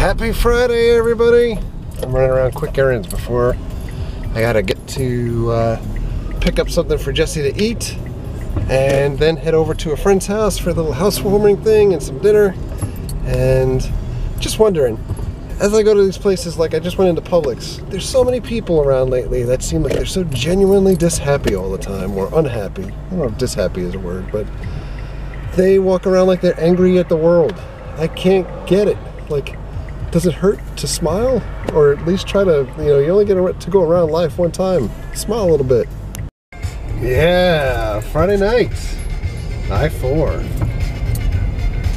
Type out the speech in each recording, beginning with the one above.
Happy Friday, everybody! I'm running around quick errands before I gotta get to pick up something for Jesse to eat and then head over to a friend's house for a little housewarming thing and some dinner. And just wondering, as I go to these places, like I just went into Publix, there's so many people around lately that seem like they're so genuinely dishappy all the time, or unhappy. I don't know if dishappy is a word, but they walk around like they're angry at the world. I can't get it. Like, does it hurt to smile? Or at least try to, you only get to go around life one time. Smile a little bit. Yeah, Friday night. I-4.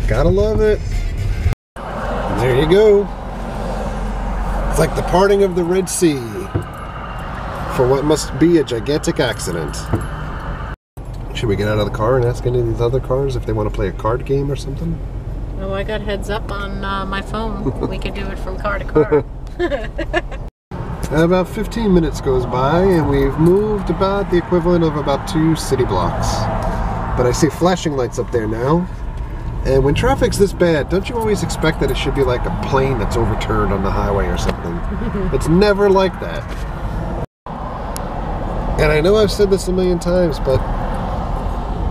Gotta love it. And there you go. It's like the parting of the Red Sea for what must be a gigantic accident. Should we get out of the car and ask any of these other cars if they want to play a card game or something? Oh, I got heads up on my phone. We could do it from car to car. About 15 minutes goes by and we've moved about the equivalent of about 2 city blocks. But I see flashing lights up there now. And when traffic's this bad, don't you always expect that it should be like a plane that's overturned on the highway or something? It's never like that. And I know I've said this a million times, but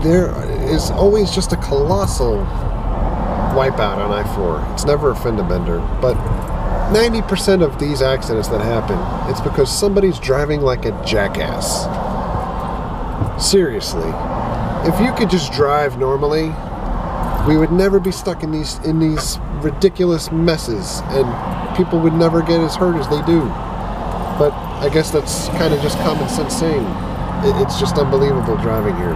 there is always just a colossal wipeout on I-4. It's never a fender bender, but 90% of these accidents that happen, it's because somebody's driving like a jackass. Seriously. If you could just drive normally, we would never be stuck in these ridiculous messes, and people would never get as hurt as they do. But I guess that's kind of just common sense saying. It's just unbelievable driving here.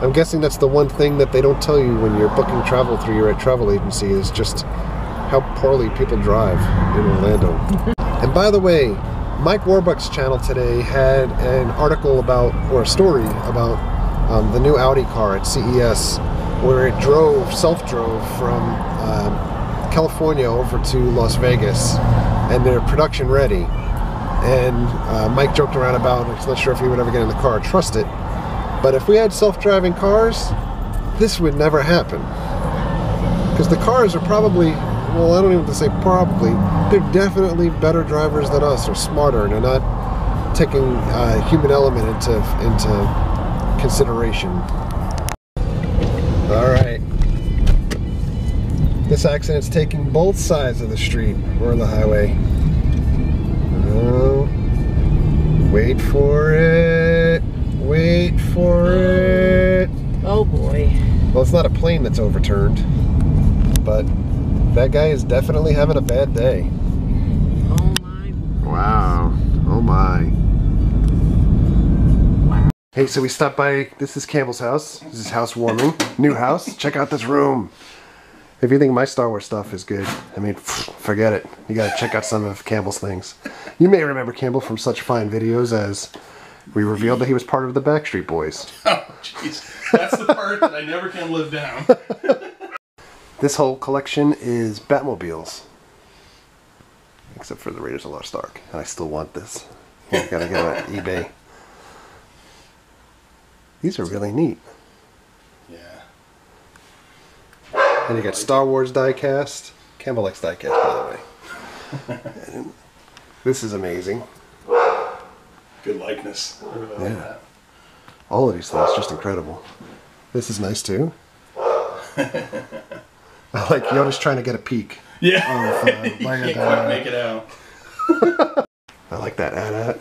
I'm guessing that's the one thing that they don't tell you when you're booking travel through your travel agency, is just how poorly people drive in Orlando. And by the way, Mike Warbuck's channel today had an article about, or a story about, the new Audi car at CES, where it self-drove from California over to Las Vegas, and they're production ready. And Mike joked around about, I'm not sure if he would ever get in the car or trust it, but if we had self-driving cars, this would never happen. Because the cars are probably, well, I don't even have to say probably, they're definitely better drivers than us, or smarter, and they're not taking human element into consideration. Alright. This accident's taking both sides of the street or the highway. Oh, wait for it. Wait for it. Oh boy. Well, it's not a plane that's overturned, but that guy is definitely having a bad day. Oh my. Wow. Oh my. Wow. Hey, so we stopped by, this is Campbell's house. This is housewarming. New house. Check out this room. If you think my Star Wars stuff is good, I mean, forget it. You gotta check out some of Campbell's things. You may remember Campbell from such fine videos as we revealed that he was part of the Backstreet Boys. Oh, jeez. That's the part that I never can live down. This whole collection is Batmobiles. Except for the Raiders of the Lost Ark. And I still want this. I gotta get it on eBay. These are really neat. Yeah. And you got Star Wars die-cast. Campbell likes die-cast, by the way. And this is amazing. Good likeness. I really like that. All of these things, just incredible. This is nice too. I like Yoda's trying to get a peek. Yeah. Of, you can't quite make it out. I like that AT-AT.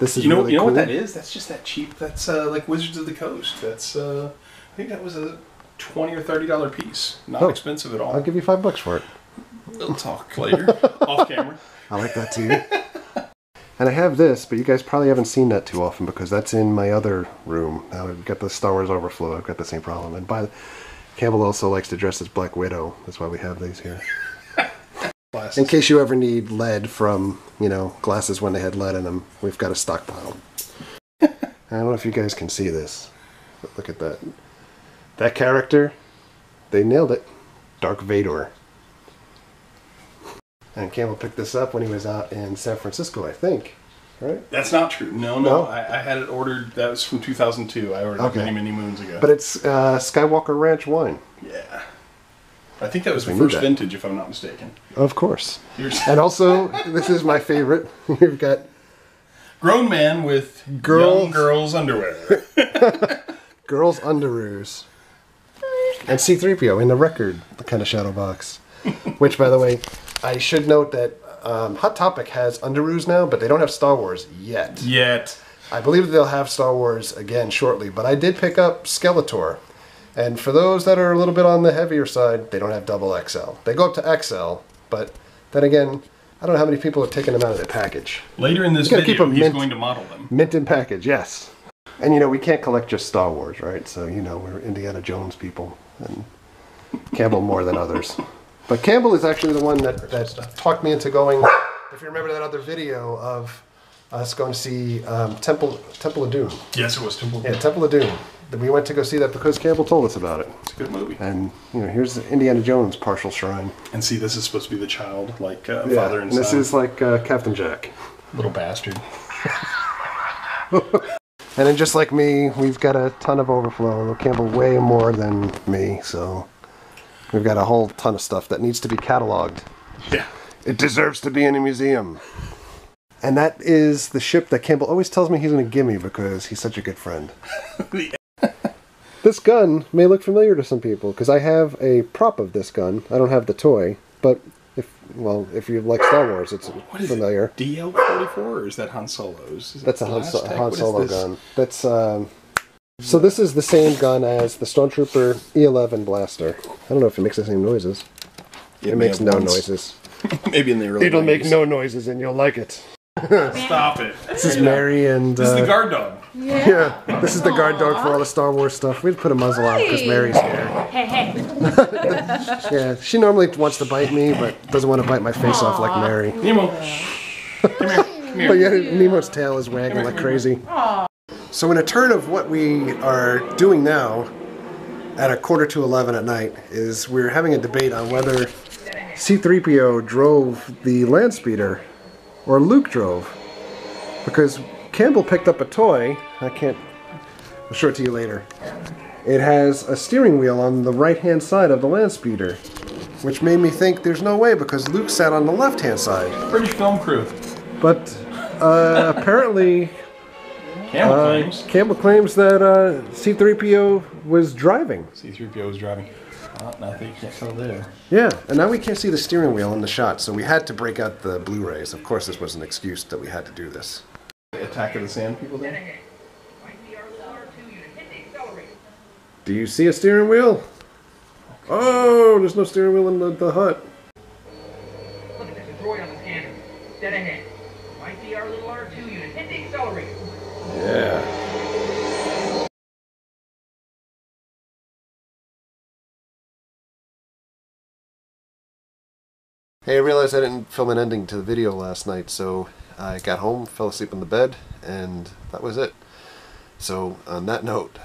This is you know cool. what that is? That's just that cheap. That's like Wizards of the Coast. That's I think that was a $20 or $30 piece. Not expensive at all. I'll give you $5 for it. We'll talk later, off camera. I like that too. And I have this, but you guys probably haven't seen that too often because that's in my other room. Now I've got the Star Wars Overflow. I've got the same problem. And Campbell also likes to dress as Black Widow. That's why we have these here. Glasses. In case you ever need lead from, glasses when they had lead in them, we've got a stockpile. I don't know if you guys can see this, but look at that. That character, they nailed it. Dark Vador. And Campbell picked this up when he was out in San Francisco, I think. Right? That's not true. No. I had it ordered. That was from 2002. I ordered it many moons ago. But it's Skywalker Ranch wine. Yeah. I think that was the We knew first that. vintage, if I'm not mistaken. Of course. Here's And also, this is my favorite. You've got grown man with young girls' underwear. girls' underoos. And C-3PO in the record kind of shadow box. Which, by the way, I should note that Hot Topic has underoos now, but they don't have Star Wars yet. I believe they'll have Star Wars again shortly, but I did pick up Skeletor. And for those that are a little bit on the heavier side, they don't have double XL. They go up to XL, but then again, I don't know how many people have taken them out of their package. Later in this video, he's going to model them. Mint in package, yes. And you know, we can't collect just Star Wars, right? So, you know, we're Indiana Jones people, and Campbell more than others. But Campbell is actually the one that talked me into going, if you remember that other video of us going to see Temple of Doom. Yes, it was Temple of Doom. Yeah, Temple of Doom. We went to go see that because Campbell told us about it. It's a good movie. And, you know, here's the Indiana Jones partial shrine. And see, this is supposed to be the child, like Yeah, father and son. this is like Captain Jack. Little bastard. And then just like me, we've got a ton of overflow. Campbell way more than me, so we've got a whole ton of stuff that needs to be cataloged. Yeah. It deserves to be in a museum. And that is the ship that Campbell always tells me he's going to give me because he's such a good friend. This gun may look familiar to some people because I have a prop of this gun. I don't have the toy, but if you like Star Wars, it's familiar. What is it? DL-44 or is that Han Solo's? That's a Han Solo gun. That's so this is the same gun as the Stormtrooper E11 blaster. I don't know if it makes the same noises. It makes no noises. Maybe in the early It'll 90s. make no noises and you'll like it. Stop it. This is Mary and... This is the guard dog. Yeah, this is the guard dog for all the Star Wars stuff. We'd put a muzzle on because Mary's here. Hey. Yeah, she normally wants to bite me, but doesn't want to bite my face off like Mary. Nemo. Come here. Come here. But yeah, Nemo's tail is wagging like crazy. So in a turn of what we are doing now, at 11:45 at night, is we're having a debate on whether C-3PO drove the Landspeeder or Luke drove. Because Campbell picked up a toy, I'll show it to you later. It has a steering wheel on the right-hand side of the Landspeeder, which made me think there's no way because Luke sat on the left-hand side. British film crew. But apparently Campbell claims that C-3PO was driving. C-3PO was driving. Nothing, you can't tell there. Yeah, and now we can't see the steering wheel in the shot, so we had to break out the Blu-rays. Of course, this was an excuse that we had to do this. Attack of the Sand people there? Do you see a steering wheel? Oh, there's no steering wheel in the hut. Look at this droid on the scanner. Dead ahead. Might be our little R2 unit. Hit the accelerator. Yeah. Hey, I realized I didn't film an ending to the video last night, so I got home, fell asleep in the bed, and that was it. So, on that note,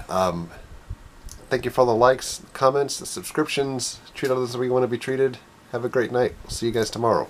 thank you for all the likes, comments, the subscriptions. Treat others as we want to be treated. Have a great night. We'll see you guys tomorrow.